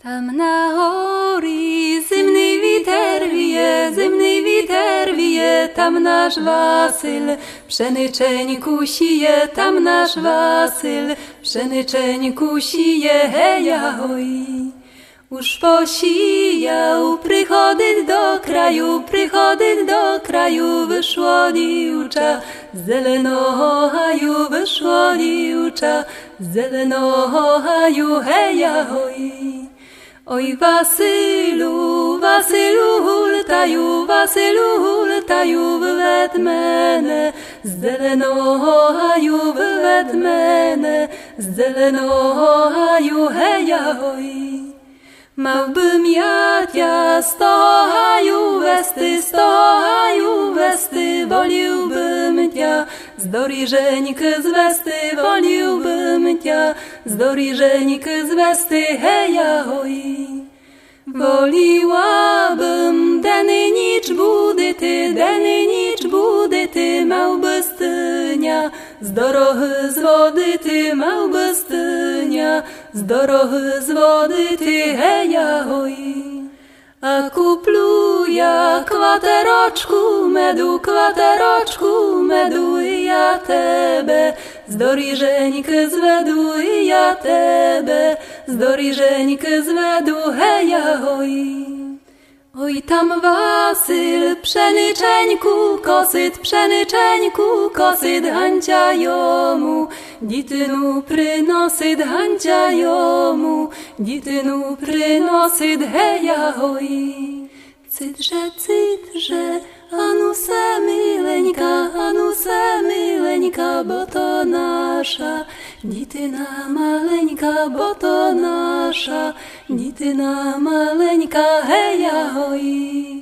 Tam na hori zimny witer wije, tam nasz Wasyl pszeniczeń sije, tam nasz Wasyl pszeniczeń sije, heja hoj. Już posijał, przychodzić do kraju, wyszło diucza, zelenego haju, wyszło diucza, zelenego haju, heja hoj. Oj Wasylu, hultaju, wywed menę, z zelenego haju, wywed menę, z zelenego haju, heja hoj. Małbym ja z toho haju westy, woliłbym cia, z doriżeńky z westy, woliłbym cia, z doriżeńky z westy, heja hoj. Woliłabym deny nicz budy ty, małbystynia, z dorohy z wody ty, małbystynia, z dorohy z wody ty, heja hoj. A kupluja kwateroczku medu i ja tebe, z doriżeńky zwedu i ja tebe, z doriżeńky zwedu, heja hoj. Oj tam Wasyl pszeniczeńku kosyt, hancia jomu, ditynu prynosyt, hancia jomu, ditynu prynosyt, heja hoj. Cytrze, anuse mileńka, bo to nasza, dityna maleńka, bo to nasza, dityna maleńka, heja hoj.